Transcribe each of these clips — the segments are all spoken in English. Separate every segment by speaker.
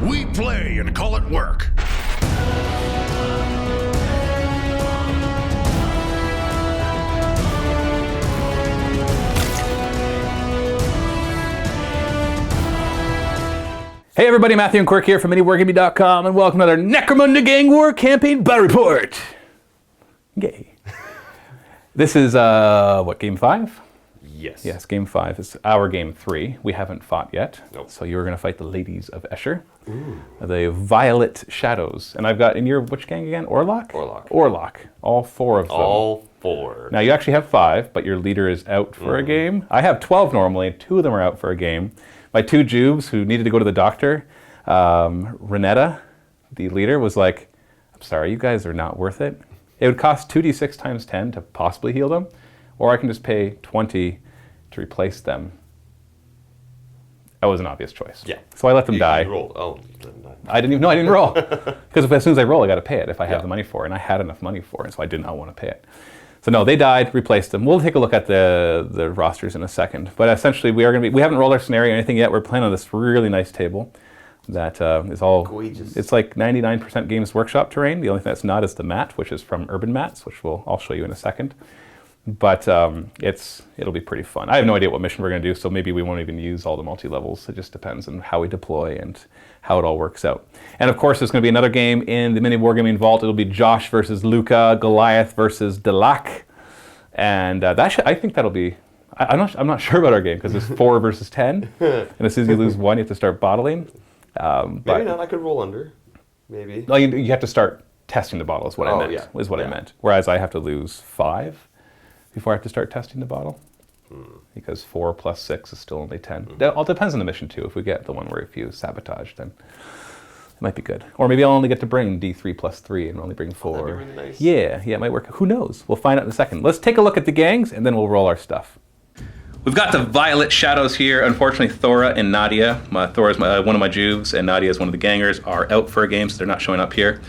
Speaker 1: We play and call it work.
Speaker 2: Hey everybody, Matthew and Quirk here from MiniWarGaming.com, and welcome to another Necromunda Gang War Campaign Battle Report. Yay. This is, game 5?
Speaker 3: Yes.
Speaker 2: Yes, game 5. It's our game 3. We haven't fought yet.
Speaker 3: Nope.
Speaker 2: So you're going to fight the ladies of Escher.
Speaker 3: Ooh.
Speaker 2: The Violet Shadows. And I've got, in your, which gang again? Orlock?
Speaker 3: Orlock.
Speaker 2: Orlock. All 4 of them.
Speaker 3: All 4.
Speaker 2: Now you actually have 5, but your leader is out for a game. I have 12 normally, 2 of them are out for a game. My 2 Jubes who needed to go to the doctor, Renetta, the leader, was like, I'm sorry, you guys are not worth it. It would cost 2d6 times 10 to possibly heal them, or I can just pay 20 to replace them. That was an obvious choice.
Speaker 3: Yeah.
Speaker 2: So I let them die.
Speaker 3: You rolled. Oh, you did not.
Speaker 2: I didn't roll. Because as soon as I roll, I got to pay it if I have the money for it, and I had enough money for it, so I did not want to pay it. So no, they died, replaced them. We'll take a look at the rosters in a second. But essentially, we haven't rolled our scenario or anything yet. We're playing on this really nice table that is all,
Speaker 3: gorgeous.
Speaker 2: It's like 99% Games Workshop terrain. The only thing that's not is the mat, which is from Urban Mats, which I'll show you in a second. But it'll be pretty fun. I have no idea what mission we're going to do, so maybe we won't even use all the multi-levels. It just depends on how we deploy and how it all works out. And of course, there's going to be another game in the MiniWarGaming Vault. It'll be Josh versus Luca, Goliath versus Delac. And I think that'll be... I'm not sure about our game, because it's 4 versus 10. And as soon as you lose 1, you have to start bottling.
Speaker 3: Maybe not. I could roll under. Maybe.
Speaker 2: No, you have to start testing the bottle is what I meant.
Speaker 3: Yeah.
Speaker 2: Is what I meant. Whereas I have to lose 5 before I have to start testing the bottle. Because 4 plus 6 is still only 10. That all depends on the mission too. If we get the one where if you sabotage, then it might be good. Or maybe I'll only get to bring D3 plus 3 and only bring 4.
Speaker 3: That'd be really nice.
Speaker 2: Yeah, it might work. Who knows? We'll find out in a second. Let's take a look at the gangs and then we'll roll our stuff. We've got the Violet Shadows here. Unfortunately, Thora and Nadia, Thora is one of my Jubes, and Nadia is one of the gangers, are out for a game, so they're not showing up here.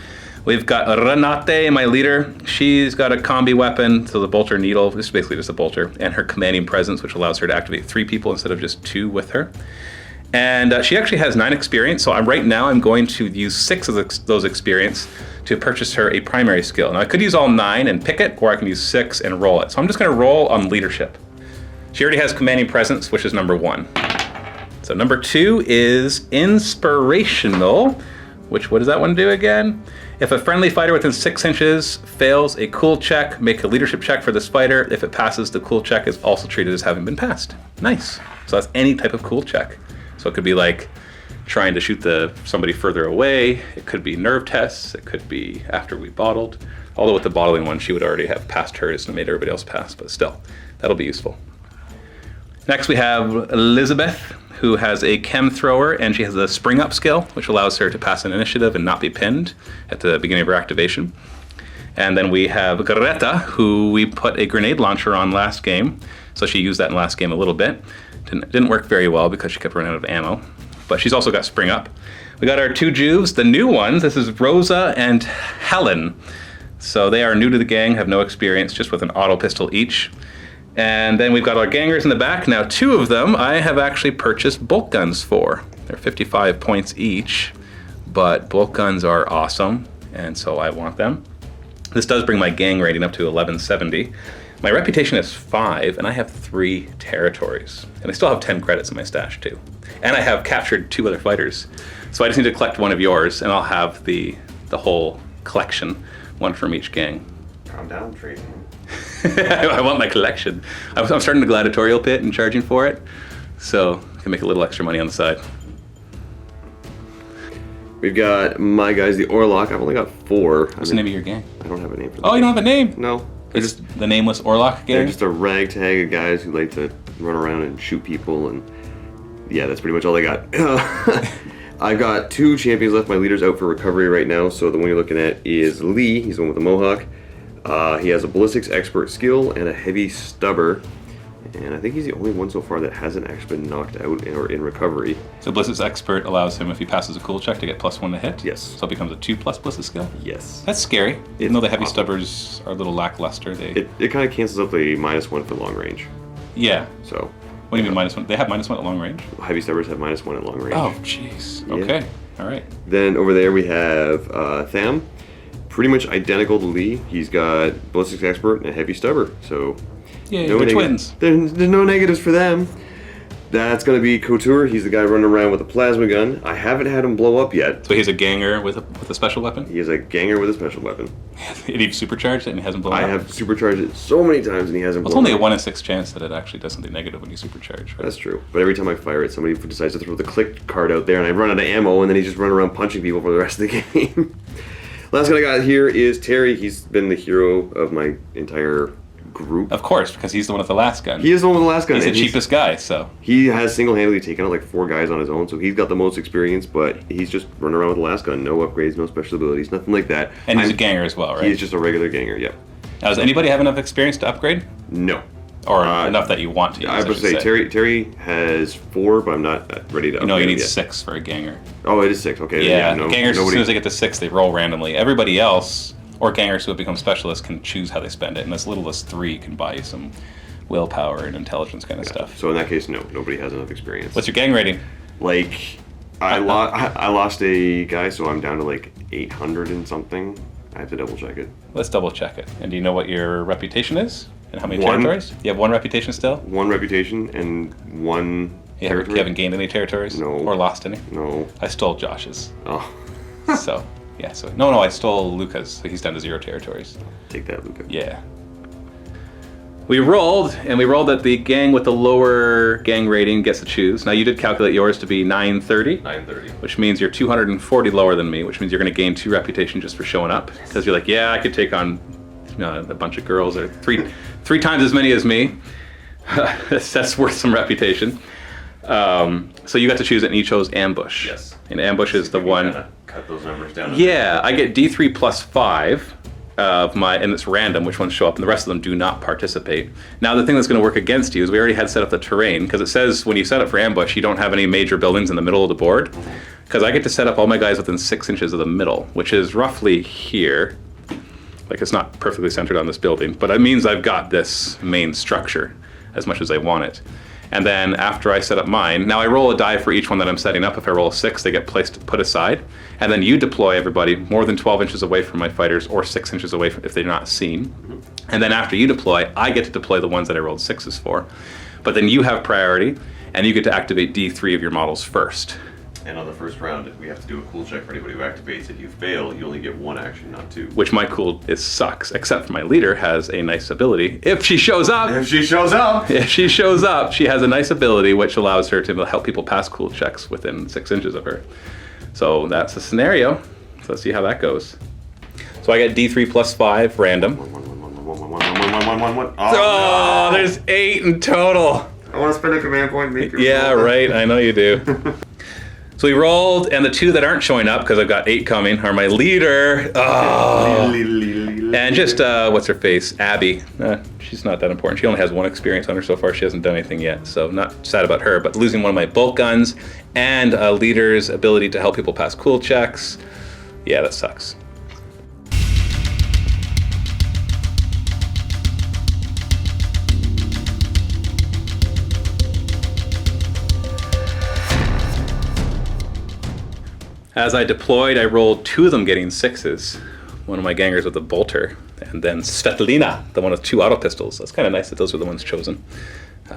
Speaker 2: We've got Renate, my leader. She's got a combi weapon, so the bolter needle, this is basically just a bolter, and her commanding presence, which allows her to activate 3 people instead of just 2 with her. And she actually has 9 experience, so right now I'm going to use 6 of those experience to purchase her a primary skill. Now I could use all 9 and pick it, or I can use 6 and roll it. So I'm just gonna roll on leadership. She already has commanding presence, which is number 1. So number 2 is inspirational, which what does that one do again? If a friendly fighter within 6 inches fails a cool check, make a leadership check for this fighter. If it passes, the cool check is also treated as having been passed. Nice. So that's any type of cool check. So it could be like trying to shoot somebody further away. It could be nerve tests. It could be after we bottled. Although with the bottling one, she would already have passed hers and made everybody else pass, but still, that'll be useful. Next we have Elizabeth, who has a chem thrower, and she has a spring up skill, which allows her to pass an initiative and not be pinned at the beginning of her activation. And then we have Greta, who we put a grenade launcher on last game, so she used that in last game a little bit. Didn't work very well because she kept running out of ammo, but she's also got spring up. We got our 2 Jubes, the new ones. This is Rosa and Helen. So they are new to the gang, have no experience, just with an auto pistol each. And then we've got our gangers in the back. Now 2 of them I have actually purchased bolt guns for. They're 55 points each, but bolt guns are awesome, and so I want them. This does bring my gang rating up to 1170. My reputation is 5, and I have 3 territories. And I still have 10 credits in my stash too. And I have captured 2 other fighters. So I just need to collect one of yours, and I'll have the whole collection, 1 from each gang.
Speaker 3: Calm down, Tracy.
Speaker 2: I want my collection. I'm starting the gladiatorial pit and charging for it, so I can make a little extra money on the side.
Speaker 3: We've got my guys, the Orlock. I've only got 4.
Speaker 2: What's the name of your gang?
Speaker 3: I don't have a name for them.
Speaker 2: Oh, you don't have a name?
Speaker 3: No.
Speaker 2: It's the nameless Orlock gang?
Speaker 3: They're just a ragtag of guys who like to run around and shoot people, and yeah, that's pretty much all I got. I've got 2 champions left. My leader's out for recovery right now, so the one you're looking at is Lee. He's the one with the mohawk. He has a ballistics expert skill and a heavy stubber, and I think he's the only one so far that hasn't actually been knocked out or in recovery.
Speaker 2: So ballistics expert allows him, if he passes a cool check, to get +1 to hit?
Speaker 3: Yes.
Speaker 2: So it becomes a 2+ ballistic skill?
Speaker 3: Yes.
Speaker 2: That's scary. Even though the heavy
Speaker 3: awesome.
Speaker 2: stubbers are a little lackluster,
Speaker 3: It kind of cancels out the -1 for long range.
Speaker 2: Yeah.
Speaker 3: So.
Speaker 2: What do you mean -1? They have -1 at long range?
Speaker 3: Heavy stubbers have -1 at long range.
Speaker 2: Oh, jeez.
Speaker 3: Yeah.
Speaker 2: Okay. All right.
Speaker 3: Then over there we have Tham. Pretty much identical to Lee. He's got Ballistics Expert and Heavy Stubber. So
Speaker 2: Yeah, they're twins.
Speaker 3: There's no negatives for them. That's going to be Couture. He's the guy running around with a plasma gun. I haven't had him blow up yet.
Speaker 2: So he's a ganger with a special weapon?
Speaker 3: He is a ganger with a special weapon.
Speaker 2: And you've supercharged it and it hasn't blown up?
Speaker 3: I have supercharged it so many times and he hasn't
Speaker 2: Well,
Speaker 3: blown
Speaker 2: it's only
Speaker 3: up.
Speaker 2: a 1 in 6 chance that it actually does something negative when you supercharge, right?
Speaker 3: That's true. But every time I fire it, somebody decides to throw the click card out there and I run out of ammo and then he's just running around punching people for the rest of the game. Last guy I got here is Terry. He's been the hero of my entire group.
Speaker 2: Of course, because he's the one with the last gun.
Speaker 3: He is the one with the last gun.
Speaker 2: He's the cheapest guy, so.
Speaker 3: He has single-handedly taken out like 4 guys on his own, so he's got the most experience, but he's just running around with the last gun. No upgrades, no special abilities, nothing like that.
Speaker 2: And he's a ganger as well, right?
Speaker 3: He's just a regular ganger, yeah.
Speaker 2: Now, does anybody have enough experience to upgrade?
Speaker 3: No.
Speaker 2: Or enough that you want to use,
Speaker 3: I would say Terry has 4, but I'm not ready to upgrade
Speaker 2: No, you need
Speaker 3: yet.
Speaker 2: 6 for a ganger.
Speaker 3: Oh, it is 6, okay.
Speaker 2: Yeah,
Speaker 3: no,
Speaker 2: gangers,
Speaker 3: nobody...
Speaker 2: as soon as they get to 6, they roll randomly. Everybody else, or gangers who have become specialists, can choose how they spend it, and as little as 3 can buy you some willpower and intelligence kind of stuff.
Speaker 3: So in that case, no, nobody has enough experience.
Speaker 2: What's your gang rating?
Speaker 3: Like, I lost a guy, so I'm down to like 800 and something. I have to double check it.
Speaker 2: Let's double check it. And do you know what your reputation is? And how many
Speaker 3: 1.
Speaker 2: territories? You have 1 reputation still?
Speaker 3: 1 reputation and 1 territory.
Speaker 2: You haven't gained any territories?
Speaker 3: No.
Speaker 2: Or lost any?
Speaker 3: No.
Speaker 2: I stole Josh's.
Speaker 3: Oh.
Speaker 2: So, yeah. So no, I stole Luca's. So he's down to 0 territories.
Speaker 3: Take that, Luca.
Speaker 2: Yeah. We rolled that the gang with the lower gang rating gets to choose. Now, you did calculate yours to be 930.
Speaker 3: 930.
Speaker 2: Which means you're 240 lower than me, which means you're going to gain 2 reputation just for showing up. Because you're like, yeah, I could take on a bunch of girls, or three times as many as me. That's worth some reputation. So you got to choose it, and you chose Ambush.
Speaker 3: Yes.
Speaker 2: And Ambush is the one.
Speaker 3: Cut those numbers down.
Speaker 2: Yeah, I get D3 plus 5 of my, and it's random which ones show up, and the rest of them do not participate. Now, the thing that's going to work against you is we already had set up the terrain, because it says when you set up for Ambush, you don't have any major buildings in the middle of the board. Because I get to set up all my guys within 6 inches of the middle, which is roughly here. Like, it's not perfectly centered on this building, but it means I've got this main structure as much as I want it. And then after I set up mine, now I roll a die for each one that I'm setting up. If I roll a 6, they get put aside. And then you deploy everybody more than 12 inches away from my fighters, or 6 inches away if they're not seen. And then after you deploy, I get to deploy the ones that I rolled 6s for. But then you have priority, and you get to activate D3 of your models first.
Speaker 3: And on the first round, we have to do a cool check for anybody who activates. If you fail, you only get 1 action, not 2.
Speaker 2: Which my cool sucks, except for my leader has a nice ability. If she shows up!
Speaker 3: If she shows up!
Speaker 2: If she shows up, she has a nice ability which allows her to help people pass cool checks within 6 inches of her. So that's a scenario. So let's see how that goes. So I get D3 plus 5, random.
Speaker 3: 1.
Speaker 2: Oh, there's 8 in total.
Speaker 3: I want to spend a command point. Make
Speaker 2: Yeah, right. I know you do. So we rolled, and the 2 that aren't showing up, because I've got 8 coming, are my leader. Oh. And just, what's her face? Abby. She's not that important. She only has 1 experience on her so far. She hasn't done anything yet, so not sad about her. But losing one of my bolt guns and a leader's ability to help people pass cool checks, yeah, that sucks. As I deployed, I rolled 2 of them getting 6s. One of my gangers with a bolter, and then Svetlina, the one with 2 auto pistols. That's kind of nice that those were the ones chosen.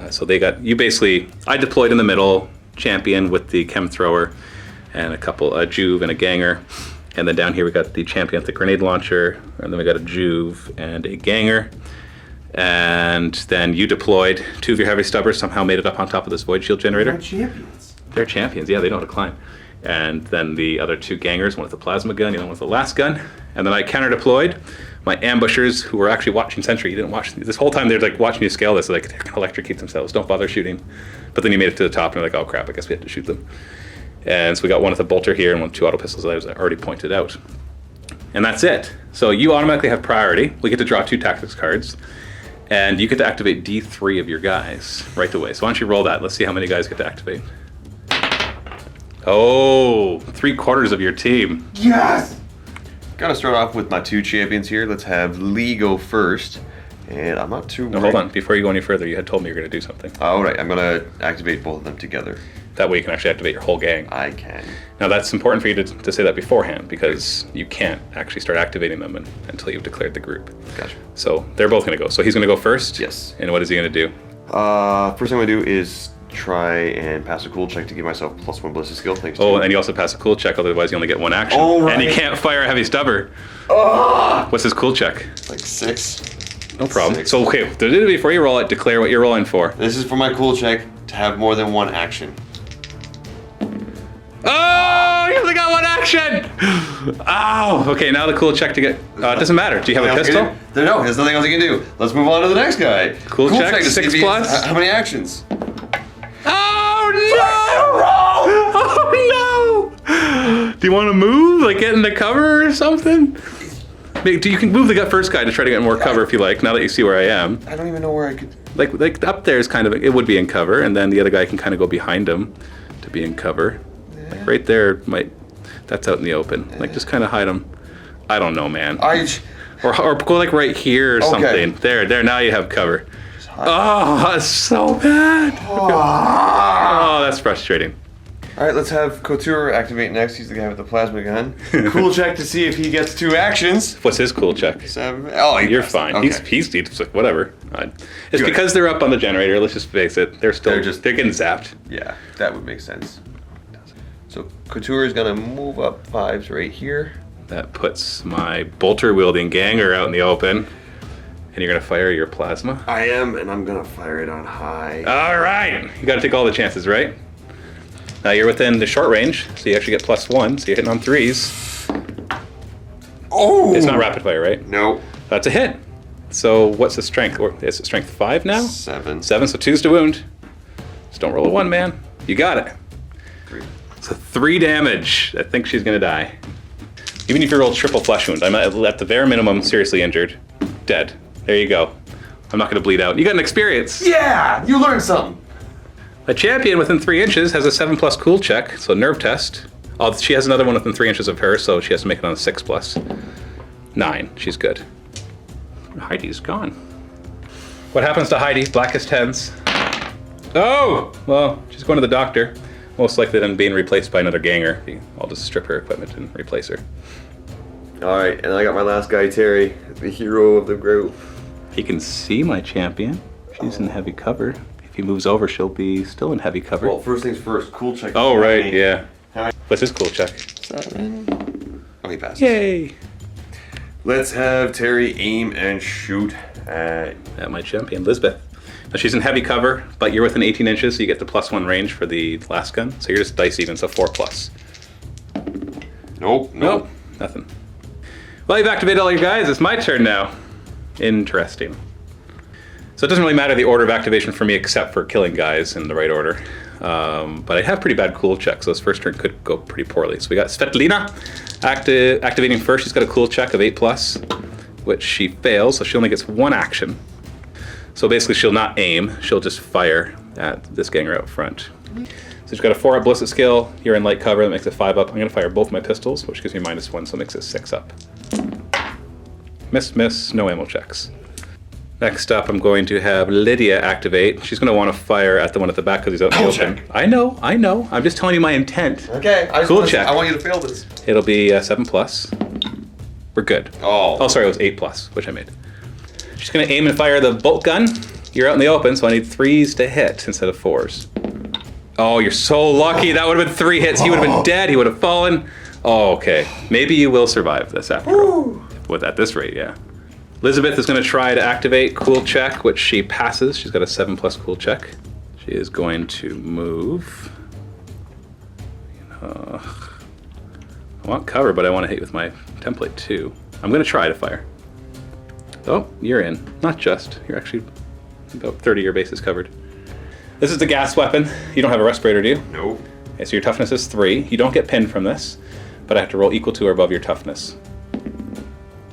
Speaker 2: So they got, you basically, I deployed in the middle, champion with the chem thrower, and a couple, a Juve and a ganger. And then down here we got the champion with the grenade launcher, and then we got a Juve and a ganger. And then you deployed 2 of your heavy stubbers, somehow made it up on top of this void shield generator.
Speaker 3: They're champions.
Speaker 2: They're champions, yeah, they know how to climb. And then the other 2 gangers, one with the plasma gun, the other one with the last gun. And then I counter-deployed my ambushers, who were actually watching Sentry. You didn't watch this whole time. They're like watching you scale this, so like they're gonna electrocute themselves. Don't bother shooting. But then you made it to the top, and you're like, oh crap, I guess we have to shoot them. And so we got one with a bolter here and 1 with 2 auto pistols, as I already pointed out. And that's it. So you automatically have priority. We get to draw 2 tactics cards, and you get to activate D3 of your guys right away. So why don't you roll that? Let's see how many guys get to activate. Oh, 3/4 of your team.
Speaker 3: Yes! Gotta start off with my 2 champions here. Let's have Lee go first. And I'm not too
Speaker 2: No, hold on. Before you go any further, you had told me you were going to do something.
Speaker 3: All right, I'm going to activate both of them together.
Speaker 2: That way you can actually activate your whole gang.
Speaker 3: I can.
Speaker 2: Now that's important for you to say that beforehand, because you can't actually start activating them until you've declared the group.
Speaker 3: Gotcha.
Speaker 2: So they're both going to go. So he's going to go first?
Speaker 3: Yes.
Speaker 2: And what is he going to do?
Speaker 3: First thing I'm going to do is try and pass a cool check to give myself +1 ballistic skill. Thanks.
Speaker 2: Oh, and you also pass a cool check, otherwise you only get one action.
Speaker 3: Oh, right.
Speaker 2: And you can't fire a heavy stubber. What's his cool check?
Speaker 3: Like 6.
Speaker 2: No problem.
Speaker 3: 6.
Speaker 2: So, okay, before you roll it, declare what you're rolling for.
Speaker 3: This is for my cool check to have more than one action.
Speaker 2: Oh, you only got one action! Oh, okay, now the cool check to get... it doesn't matter. Do you have a pistol?
Speaker 3: No, there's nothing else you can do. Let's move on to the next guy.
Speaker 2: Cool check,
Speaker 3: to see
Speaker 2: 6
Speaker 3: if he-
Speaker 2: plus?
Speaker 3: How many actions?
Speaker 2: Oh, no! Oh, no! Do you want to move? Like get into cover or something? You can move the first guy to try to get more cover if you like, now that you see where I am.
Speaker 3: I don't even know where I could...
Speaker 2: Like up there is kind of, it would be in cover, and then the other guy can kind of go behind him to be in cover. Like right there that's out in the open. Like just kind of hide him. I don't know, man. Or go like right here or something. There, now you have cover. Oh, that's so bad. Oh, that's frustrating.
Speaker 3: All right, let's have Couture activate next. He's the guy with the plasma gun. Cool check to see if he gets 2 actions.
Speaker 2: What's his cool check?
Speaker 3: 7. Oh,
Speaker 2: You're fine.
Speaker 3: Okay.
Speaker 2: He's like, whatever. It's because they're up on the generator. Let's just face it. They're getting zapped.
Speaker 3: Yeah, that would make sense. So Couture is gonna move up 5s right here.
Speaker 2: That puts my bolter wielding ganger out in the open. And you're gonna fire your plasma?
Speaker 3: I am, and I'm gonna fire it on high.
Speaker 2: All right. You gotta take all the chances, right? Now you're within the short range, so you actually get +1, so you're hitting on 3s.
Speaker 3: Oh!
Speaker 2: It's not rapid fire, right?
Speaker 3: No.
Speaker 2: That's a hit. So what's the strength? Is it strength 5 now?
Speaker 3: 7.
Speaker 2: 7, so 2's to wound. Just don't roll a 1, man. You got it.
Speaker 3: 3.
Speaker 2: So 3 damage. I think she's gonna die. Even if you roll triple flesh wound, I'm at the bare minimum seriously injured. Dead. There you go. I'm not gonna bleed out. You got an experience.
Speaker 3: Yeah! You learned something!
Speaker 2: A champion within 3 inches has a 7+ cool check, so nerve test. Oh, she has another one within 3 inches of her, so she has to make it on a 6+. 9, she's good. Heidi's gone. What happens to Heidi? Blackest tens. Oh! Well, she's going to the doctor. Most likely then being replaced by another ganger. I'll just strip her equipment and replace her.
Speaker 3: Alright, and I got my last guy, Terry, the hero of the group.
Speaker 2: He can see my champion. She's in heavy cover. If he moves over, she'll be still in heavy cover.
Speaker 3: Well, first things first, cool check.
Speaker 2: Oh, right, yeah. What's his cool check?
Speaker 3: 7. Oh, he passes.
Speaker 2: Yay!
Speaker 3: Let's have Terry aim and shoot at
Speaker 2: My champion, Lisbeth. Now she's in heavy cover, but you're within 18 inches, so you get the +1 range for the last gun. So you're just dice even, so 4+.
Speaker 3: Nope.
Speaker 2: Nothing. Well, you've activated all your guys. It's my turn now. Interesting. So it doesn't really matter the order of activation for me, except for killing guys in the right order. But I have pretty bad cool checks, so this first turn could go pretty poorly. So we got Svetlina activating first. She's got a cool check of 8+, which she fails, so she only gets 1 action. So basically she'll not aim, she'll just fire at this ganger out front. So she's got a 4 up ballistic skill, you're in light cover, that makes it 5 up. I'm gonna fire both my pistols, which gives me -1, so it makes it 6 up. Miss, no ammo checks. Next up, I'm going to have Lydia activate. She's gonna wanna fire at the one at the back because he's out in the open. I know, I'm just telling you my intent.
Speaker 3: Okay,
Speaker 2: Cool check.
Speaker 3: I want you to fail this.
Speaker 2: It'll be 7+. We're good. Oh, sorry, it was 8+, which I made. She's gonna aim and fire the bolt gun. You're out in the open, so I need 3s to hit instead of 4s. Oh, you're so lucky. That would have been 3 hits. He would have been dead. He would have fallen. Oh, okay. Maybe you will survive this after all. At this rate, yeah. Elizabeth is gonna try to activate cool check, which she passes. She's got a 7+ cool check. She is going to move. I want cover, but I want to hit with my template too. I'm gonna try to fire. Oh, you're in. Not just. You're actually about 30 of your base is covered. This is the gas weapon. You don't have a respirator, do you?
Speaker 3: Nope.
Speaker 2: Okay, so your toughness is 3. You don't get pinned from this, but I have to roll equal to or above your toughness.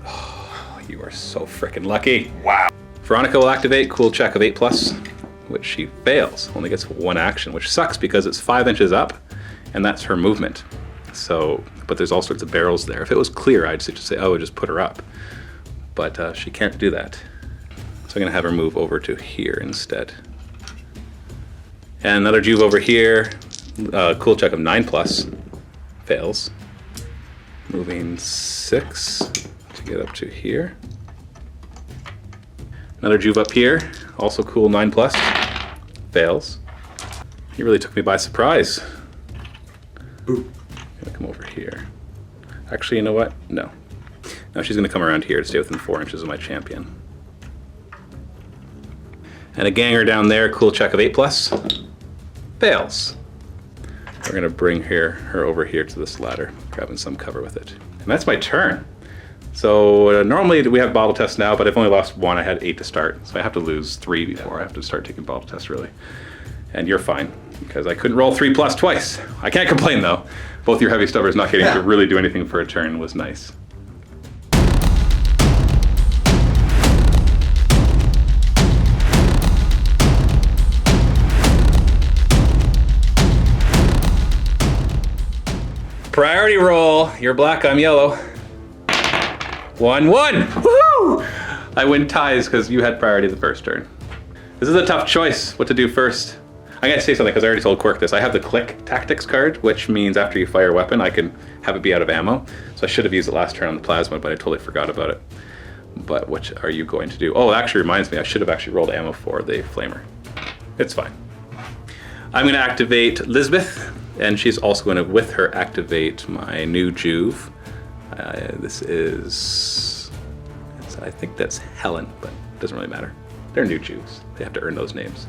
Speaker 2: Oh, you are so freaking lucky.
Speaker 3: Wow.
Speaker 2: Veronica will activate cool check of 8+, which she fails. Only gets 1 action, which sucks because it's 5 inches up, and that's her movement. So, but there's all sorts of barrels there. If it was clear, I'd just say, oh, just put her up. But she can't do that. So I'm going to have her move over to here instead. And another Juve over here. Cool check of 9+. Fails. Moving 6 to get up to here. Another Juve up here. Also cool 9+. Fails. He really took me by surprise.
Speaker 3: Boop.
Speaker 2: I'm gonna come over here. Actually, you know what? No. No, she's gonna come around here to stay within 4 inches of my champion. And a ganger down there, cool check of 8+. Fails. We're gonna bring her over here to this ladder, grabbing some cover with it. And that's my turn. So normally we have bottle tests now, but I've only lost 1. I had 8 to start, so I have to lose 3 before I have to start taking bottle tests, really. And you're fine, because I couldn't roll 3+ twice. I can't complain, though. Both your heavy stubbers not getting to really do anything for a turn was nice. Priority roll. You're black, I'm yellow. 1-1. Woohoo! I win ties because you had priority the first turn. This is a tough choice, what to do first. I gotta say something because I already told Quirk this. I have the click tactics card, which means after you fire a weapon, I can have it be out of ammo. So I should have used it last turn on the plasma, but I totally forgot about it. But what are you going to do? Oh, it actually reminds me, I should have actually rolled ammo for the flamer. It's fine. I'm gonna activate Lisbeth, and she's also gonna, with her, activate my new Juve. This is, I think that's Helen, but it doesn't really matter. They're new Juves. They have to earn those names.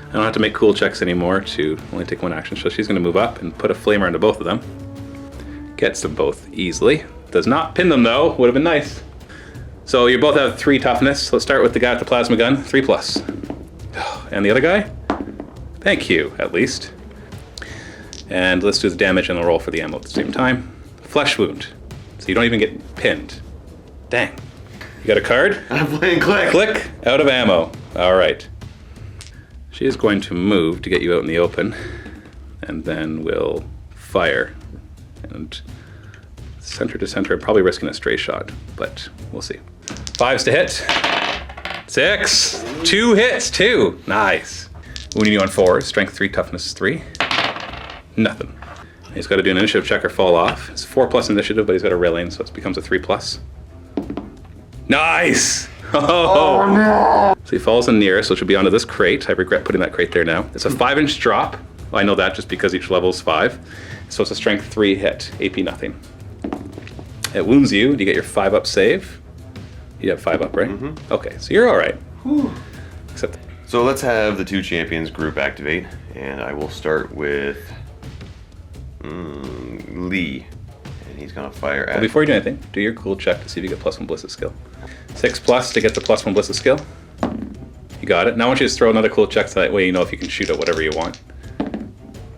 Speaker 2: I don't have to make cool checks anymore to only take 1 action, so she's going to move up and put a flamer onto both of them. Gets them both easily. Does not pin them though, would have been nice. So you both have 3 toughness. Let's start with the guy with the plasma gun, 3+. And the other guy? Thank you, at least. And let's do the damage and the roll for the ammo at the same time. Flesh wound. So you don't even get pinned. Dang. You got a card?
Speaker 3: I'm playing click.
Speaker 2: Click, out of ammo. All right. She is going to move to get you out in the open, and then we'll fire. And center to center, I'm probably risking a stray shot, but we'll see. 5s to hit. 6. 2 hits, 2. Nice. Wounding you on 4s, strength 3, toughness 3. Nothing. He's got to do an initiative check or fall off. It's 4+ initiative, but he's got a railing, so it becomes a 3+. Nice! Oh no! So he falls in nearest, which will be onto this crate. I regret putting that crate there now. It's a 5-inch drop. Well, I know that just because each level is 5. So it's a strength 3 hit, AP nothing. It wounds you. You get your 5-up save. You have 5 up, right? Mm-hmm. Okay, so you're all right. Whew. Except.
Speaker 3: So let's have the 2 champions group activate, and I will start with Lee. And he's gonna fire at.
Speaker 2: Well, before you do anything, do your cool check to see if you get +1 ballistic skill. 6+ to get the +1 ballistic skill. You got it. Now I want you to throw another cool check so that way you know if you can shoot at whatever you want.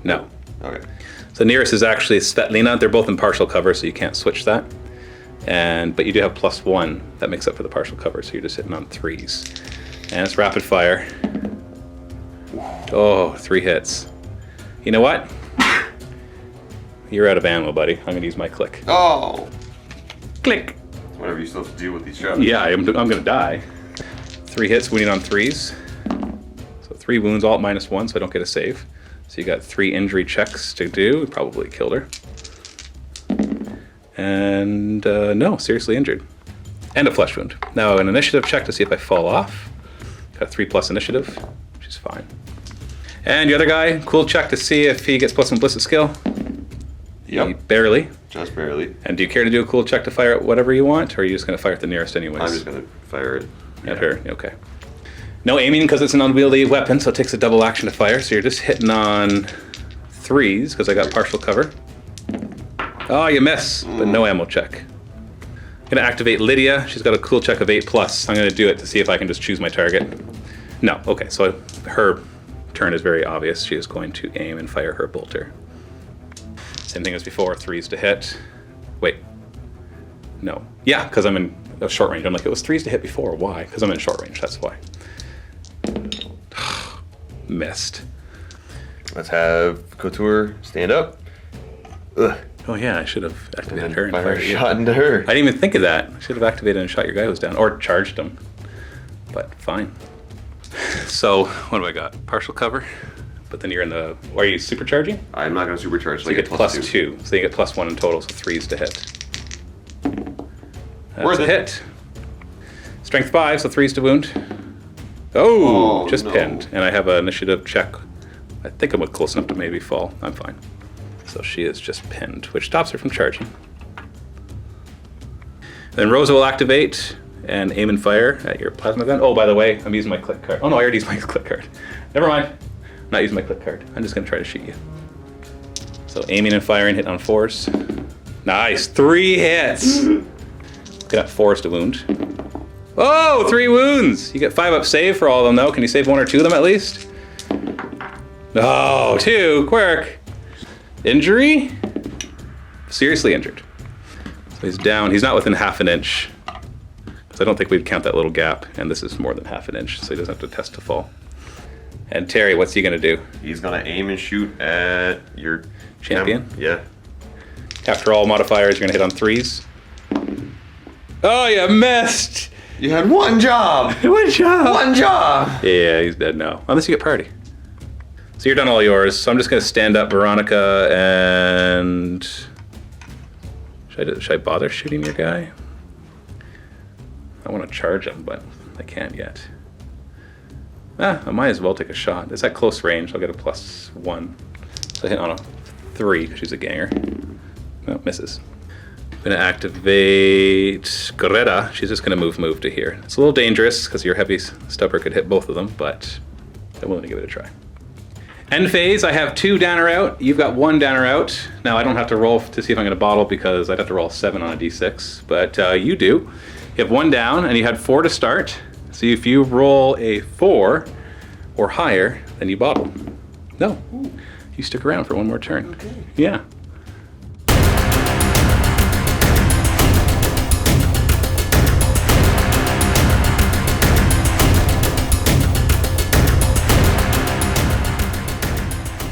Speaker 2: No.
Speaker 3: Okay.
Speaker 2: So nearest is actually Svetlina. They're both in partial cover, so you can't switch that. But you do have +1 that makes up for the partial cover, so you're just hitting on 3s. And it's rapid fire. Oh, 3 hits. You know what? You're out of ammo, buddy. I'm gonna use my click.
Speaker 3: Oh!
Speaker 2: Click!
Speaker 3: Whatever you're supposed to do with these shots.
Speaker 2: Yeah, I'm gonna die. 3 hits, wounding on 3s. So 3 wounds, all at -1, so I don't get a save. So you got 3 injury checks to do. Probably killed her. And no, seriously injured. And a flesh wound. Now an initiative check to see if I fall off. Got 3+ initiative, which is fine. And the other guy, cool check to see if he gets +1 ballistic skill.
Speaker 3: Yep.
Speaker 2: Barely.
Speaker 3: Just barely.
Speaker 2: And do you care to do a cool check to fire at whatever you want, or are you just going to fire at the nearest anyways?
Speaker 3: I'm just going to fire it.
Speaker 2: At her, okay. No aiming because it's an unwieldy weapon, so it takes a double action to fire, so you're just hitting on 3s because I got partial cover. Oh, you miss, but no ammo check. I'm going to activate Lydia. She's got a cool check of 8+. I'm going to do it to see if I can just choose my target. No, okay, so her turn is very obvious. She is going to aim and fire her bolter. Same thing as before, 3s to hit. Wait. No. Yeah, because I'm in a short range. I'm like, it was 3s to hit before. Why? Because I'm in short range, that's why. Missed.
Speaker 3: Let's have Couture stand up. Ugh.
Speaker 2: Oh yeah, I should have activated her and
Speaker 3: fire
Speaker 2: fired
Speaker 3: a
Speaker 2: you.
Speaker 3: shot into her.
Speaker 2: I didn't even think of that. I should have activated and shot your guy who was down. Or charged him. but fine. So what do I got? Partial cover, but then you're in the. Are you supercharging?
Speaker 3: I'm not going to supercharge.
Speaker 2: So you get plus two. So you get +1 in total. So 3s to hit. That's
Speaker 3: Worth
Speaker 2: a
Speaker 3: it.
Speaker 2: hit. Strength 5, so 3s to wound. Oh, just pinned. And I have an initiative check. I think I'm close enough to maybe fall. I'm fine. So she is just pinned, which stops her from charging. Then Rosa will activate and aim and fire at your plasma gun. Oh, by the way, I'm using my click card. Oh no, I already used my click card. Never mind. I'm not using my click card. I'm just gonna try to shoot you. So aiming and firing, hit on 4s. Nice, 3 hits. Got 4s to wound. Oh, 3 wounds. You get 5 up save for all of them though. Can you save 1 or 2 of them at least? Oh, 2, quirk. Injury? Seriously injured. So he's down, he's not within half an inch. Because I don't think we'd count that little gap, and this is more than half an inch, so he doesn't have to test to fall. And Terry, what's he gonna do?
Speaker 3: He's gonna aim and shoot at your
Speaker 2: Champion?
Speaker 3: Yeah.
Speaker 2: After all modifiers, you're gonna hit on 3s. Oh, you missed!
Speaker 3: You had one job.
Speaker 2: One job!
Speaker 3: One job.
Speaker 2: Yeah, he's dead now. Unless you get party. So you're done all yours, so I'm just gonna stand up Veronica and... Should I bother shooting your guy? I want to charge him, but I can't yet. I might as well take a shot. It's at close range, I'll get a +1. So I hit on a 3, because she's a ganger. No, misses. I'm gonna activate Greta. She's just gonna move to here. It's a little dangerous, because your heavy stubber could hit both of them, but I'm willing to give it a try. End phase, I have 2 down or out. You've got 1 down or out. Now I don't have to roll to see if I'm gonna bottle because I'd have to roll 7 on a d6, but you do. You have 1 down and you had 4 to start. So if you roll a 4 or higher, then you bottle. No, you stick around for 1 more turn.
Speaker 3: Okay.
Speaker 2: Yeah.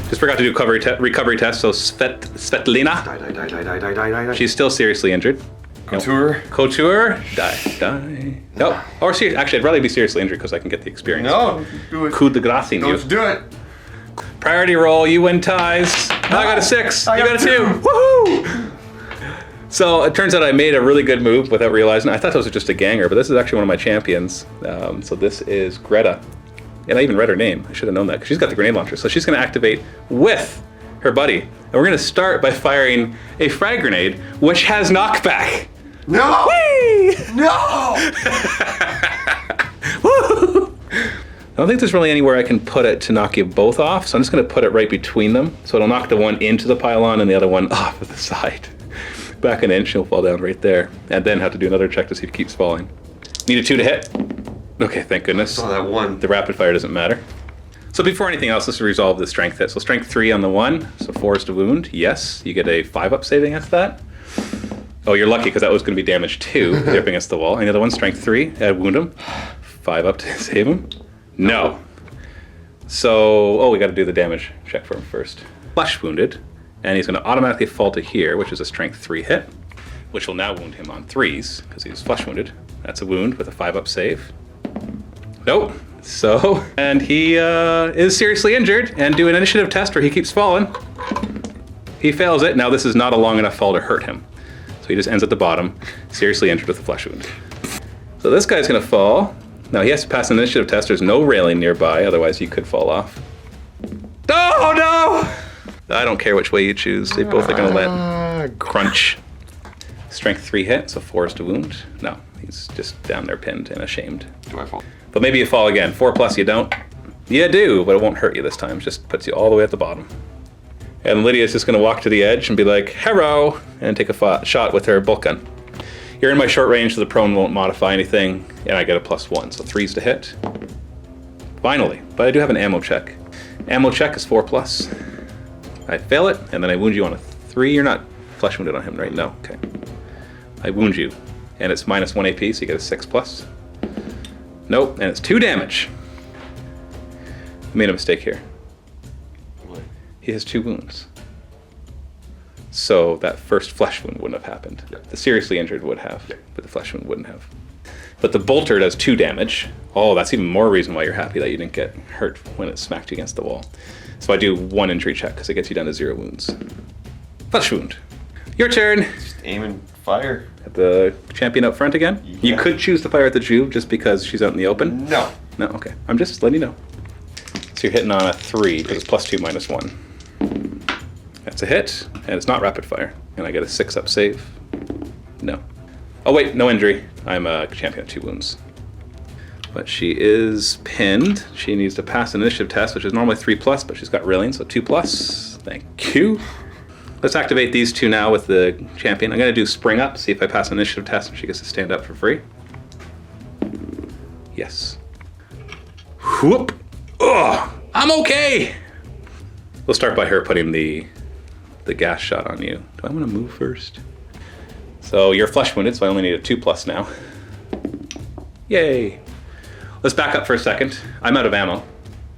Speaker 2: Just forgot to do recovery test, so Svetlina,
Speaker 3: Die.
Speaker 2: she's still seriously injured. Couture, die. No, or seriously, actually, I'd rather be seriously injured because I can get the experience.
Speaker 3: No, do it.
Speaker 2: Coup de grace in you.
Speaker 3: Don't do it.
Speaker 2: Priority roll, you win ties. I got a 6, you got a 2. Woohoo! So it turns out I made a really good move without realizing. I thought this was just a ganger, but this is actually one of my champions. So this is Greta. And I even read her name. I should have known that because she's got the grenade launcher. So she's going to activate with her buddy. And we're going to start by firing a frag grenade, which has knockback.
Speaker 3: No!
Speaker 2: Whee!
Speaker 3: No!
Speaker 2: Woo! I don't think there's really anywhere I can put it to knock you both off, so I'm just going to put it right between them. So it'll knock the one into the pylon and the other one off of the side. Back an inch, he'll fall down right there. And then have to do another check to see if it keeps falling. Need a 2 to hit. Okay, thank goodness.
Speaker 3: Oh, that 1.
Speaker 2: The rapid fire doesn't matter. So before anything else, let's resolve the strength hit. So strength 3 on the 1, so 4s to wound. Yes, you get a 5 up save against that. Oh, you're lucky because that was going to be damage 2, up against the wall. And the other one, strength 3, wound him. 5 up to save him. No. So, we got to do the damage check for him first. Flesh wounded, and he's going to automatically fall to here, which is a strength 3 hit, which will now wound him on 3s because he's flesh wounded. That's a wound with a 5 up save. Nope. So, and he is seriously injured, and do an initiative test where he keeps falling. He fails it. Now this is not a long enough fall to hurt him. So he just ends at the bottom, seriously injured with a flesh wound. So this guy's gonna fall. Now he has to pass an initiative test. There's no railing nearby, otherwise he could fall off. Oh no! I don't care which way you choose. They both are gonna let crunch. Strength 3 hit, so 4s to wound. No, he's just down there pinned and ashamed.
Speaker 3: Do I fall?
Speaker 2: But maybe you fall again. 4+ you don't. You do, but it won't hurt you this time. It just puts you all the way at the bottom. And Lydia's just gonna walk to the edge and be like, "Hello," and take a shot with her bolt gun. You're in my short range, so the prone won't modify anything, and I get a +1, so 3s to hit. Finally, but I do have an ammo check. Ammo check is 4+. I fail it, and then I wound you on a 3. You're not flesh wounded on him, right? No, okay. I wound you, and it's -1 AP, so you get a 6+. Nope, and it's 2 damage. I made a mistake here. He has 2 wounds. So that first flesh wound wouldn't have happened.
Speaker 3: Yep.
Speaker 2: The seriously injured would have, but the flesh wound wouldn't have. But the bolter does 2 damage. Oh, that's even more reason why you're happy that you didn't get hurt when it smacked you against the wall. So I do 1 injury check because it gets you down to 0 wounds. Flesh wound. Your turn.
Speaker 3: Just aim and fire.
Speaker 2: At the champion up front again.
Speaker 3: Yeah.
Speaker 2: You could choose to fire at the Juve just because she's out in the open.
Speaker 3: No.
Speaker 2: No, okay. I'm just letting you know. So you're hitting on a 3 because it's +2 -1. That's a hit, and it's not rapid fire. And I get a 6 up save. No. Oh wait, no injury. I'm a champion at 2 wounds. But she is pinned. She needs to pass an initiative test, which is normally 3+, but she's got railing, so 2+. Thank you. Let's activate these 2 now with the champion. I'm gonna do spring up, see if I pass an initiative test and she gets to stand up for free. Yes. Whoop! Oh, I'm okay! We'll start by her putting the gas shot on you. Do I want to move first? So you're flesh wounded, so I only need a 2+ now. Yay! Let's back up for a second. I'm out of ammo.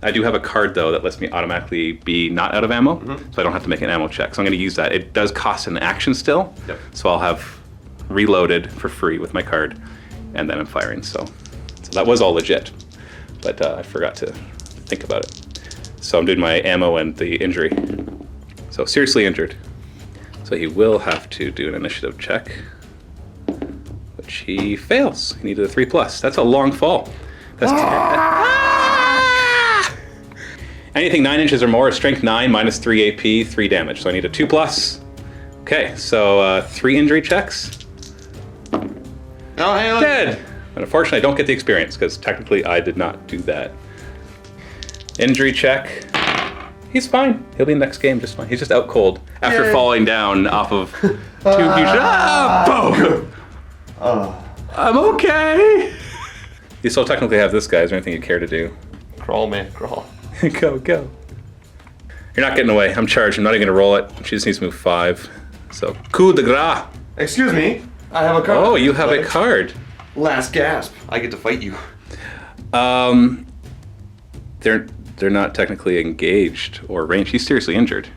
Speaker 2: I do have a card though that lets me automatically be not out of ammo, so I don't have to make an ammo check. So I'm going to use that. It does cost an action still, so I'll have reloaded for free with my card, and then I'm firing. So that was all legit, but I forgot to think about it. So I'm doing my ammo and the injury. So seriously injured. So he will have to do an initiative check, which he fails. He needed a 3+. That's a long fall. That's anything 9 inches or more, strength 9, -3 AP, 3 damage. So I need a 2+. Okay, so 3 injury checks.
Speaker 3: Oh, hey, look.
Speaker 2: Dead. And unfortunately, I don't get the experience because technically I did not do that. Injury check. He's fine. He'll be in the next game just fine. He's just out cold after falling down off of 2 huge. Boom! I'm okay. You still technically have this guy. Is there anything you care to do?
Speaker 3: Crawl, man, crawl.
Speaker 2: Go. You're not getting away. I'm charged. I'm not even going to roll it. She just needs to move 5. So, coup de grace.
Speaker 3: Excuse me. I have a card.
Speaker 2: Oh, you have a card.
Speaker 3: Last gasp. I get to fight you.
Speaker 2: They're not technically engaged or ranged. He's seriously injured.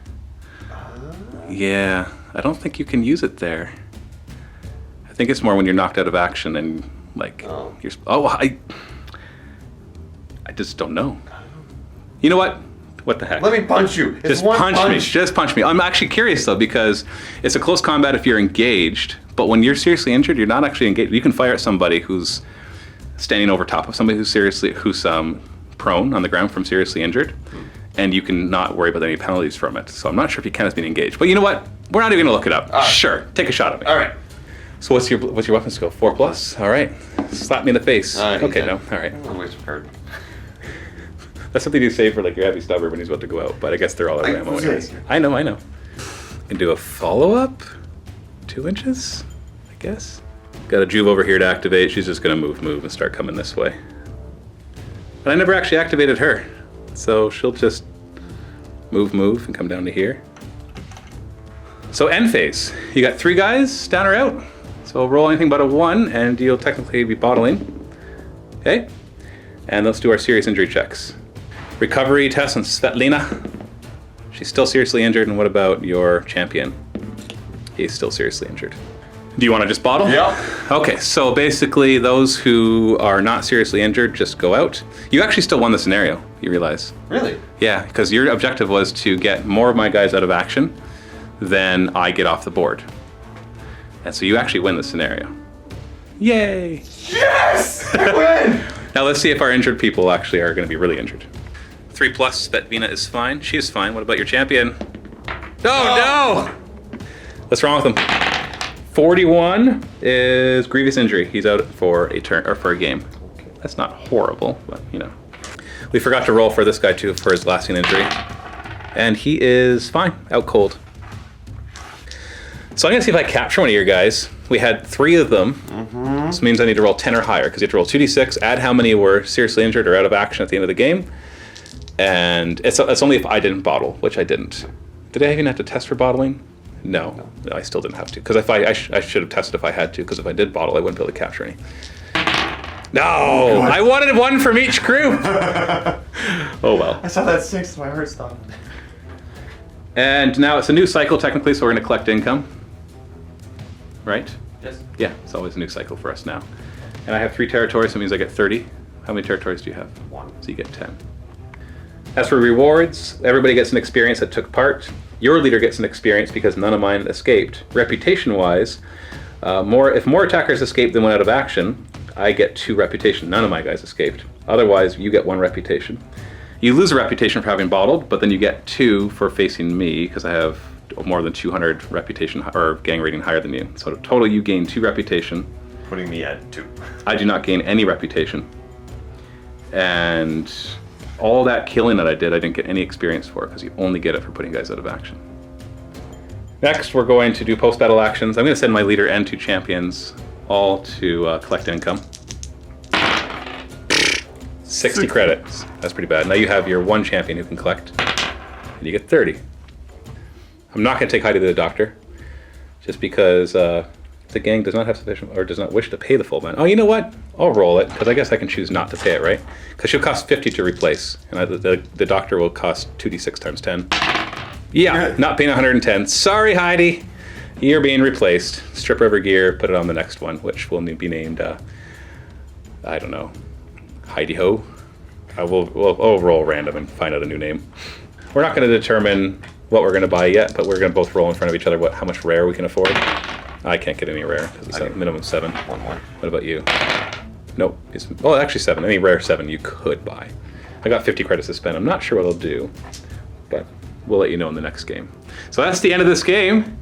Speaker 2: Yeah, I don't think you can use it there. I think it's more when you're knocked out of action and like you're. Oh, I just don't know. You know what? What the heck?
Speaker 3: Let me punch you. It's
Speaker 2: Just punch me. Just punch me. I'm actually curious though because it's a close combat if you're engaged, but when you're seriously injured, you're not actually engaged. You can fire at somebody who's standing over top of somebody who's prone on the ground from seriously injured, and you can not worry about any penalties from it. So I'm not sure if you can as being engaged. But you know what? We're not even gonna look it up. Sure, take a shot at me.
Speaker 3: All right.
Speaker 2: So what's your weapon skill? 4+. All right. Slap me in the face. Okay, no. All right.
Speaker 3: I'll waste a card.
Speaker 2: That's something you say for like your heavy stubber when he's about to go out. But I guess they're all out of ammo. Anyways. I know. You can do a follow-up. 2 inches, I guess. Got a Juve over here to activate. She's just gonna move and start coming this way. But I never actually activated her. So she'll just move and come down to here. So end phase. You got 3 guys, down or out. So roll anything but a 1 and you'll technically be bottling. Okay? And let's do our serious injury checks. Recovery test on Svetlina. She's still seriously injured. And what about your champion? He's still seriously injured. Do you want to just bottle?
Speaker 3: Yeah.
Speaker 2: Okay, so basically those who are not seriously injured just go out. You actually still won the scenario, you realize.
Speaker 3: Really?
Speaker 2: Yeah, because your objective was to get more of my guys out of action than I get off the board. And so you actually win the scenario. Yay!
Speaker 3: Yes! I win!
Speaker 2: Now let's see if our injured people actually are going to be really injured. 3+, Svetlina is fine. She is fine. What about your champion? No! What's wrong with him? 41 is grievous injury. He's out for a turn or for a game. That's not horrible, but you know. We forgot to roll for this guy too for his lasting injury. And he is fine, out cold. So I'm gonna see if I capture one of your guys. We had 3 of them. This means I need to roll 10 or higher because you have to roll 2d6, add how many were seriously injured or out of action at the end of the game. And it's only if I didn't bottle, which I didn't. Did I even have to test for bottling? No, I still didn't have to. Because if I should have tested if I had to, because if I did bottle, I wouldn't be able to capture any. No! I wanted 1 from each group! Oh well.
Speaker 4: I saw that 6, my heart stopped.
Speaker 2: And now it's a new cycle technically, so we're going to collect income. Right?
Speaker 4: Yes.
Speaker 2: Yeah, it's always a new cycle for us now. And I have 3 territories, so that means I get 30. How many territories do you have?
Speaker 3: 1.
Speaker 2: So you get 10. As for rewards, everybody gets an experience that took part. Your leader gets an experience because none of mine escaped. Reputation-wise, if more attackers escape than went out of action, I get 2 reputation. None of my guys escaped. Otherwise, you get 1 reputation. You lose a reputation for having bottled, but then you get 2 for facing me because I have more than 200 reputation or gang rating higher than you. So total, you gain 2 reputation.
Speaker 3: Putting me at 2.
Speaker 2: I do not gain any reputation. And all that killing that I didn't get any experience for because you only get it for putting guys out of action. Next, we're going to do post-battle actions. I'm going to send my leader and 2 champions all to collect income. 60 credits. That's pretty bad. Now you have your 1 champion who can collect, and you get 30. I'm not going to take Heidi to the doctor, just because the gang does not have sufficient or does not wish to pay the full amount. Oh, you know what? I'll roll it, because I guess I can choose not to pay it, right? Because she'll cost 50 to replace, and the doctor will cost 2d6 times 10. Yeah, not paying 110. Sorry, Heidi. You're being replaced. Strip over gear, put it on the next one, which will be named, I don't know, Heidi Ho. We'll roll random and find out a new name. We're not going to determine what we're going to buy yet, but we're going to both roll in front of each other how much rare we can afford. I can't get any rare because it's a minimum 7.
Speaker 3: 1 more.
Speaker 2: What about you? Nope. Actually 7. Any rare 7 you could buy. I got 50 credits to spend. I'm not sure what I'll do, but we'll let you know in the next game. So that's the end of this game.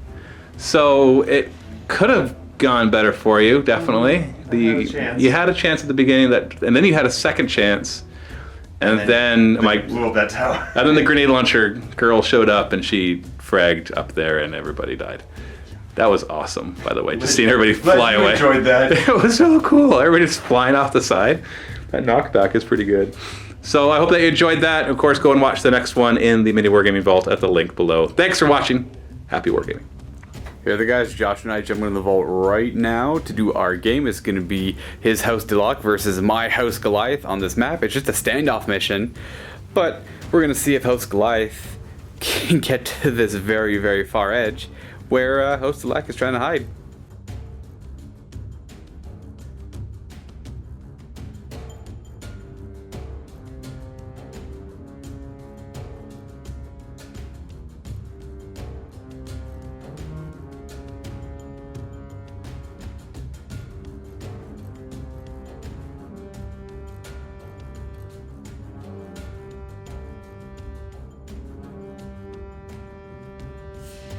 Speaker 2: So it could have gone better for you, definitely. You had a chance at the beginning, and then you had a second chance, and then
Speaker 3: blew up that tower.
Speaker 2: And then the grenade launcher girl showed up, and she fragged up there, and everybody died. That was awesome, by the way. Just seeing everybody fly away. I
Speaker 3: enjoyed that.
Speaker 2: It was so cool. Everybody just flying off the side. That knockback is pretty good. So I hope that you enjoyed that. Of course, go and watch the next one in the MiniWarGaming Vault at the link below. Thanks for watching. Happy wargaming.
Speaker 4: Here are the guys, Josh and I jumping in the vault right now to do our game. It's going to be his house Orlock versus my house Goliath on this map. It's just a standoff mission, but we're going to see if house Goliath can get to this very, very far edge where host Orlock is trying to hide.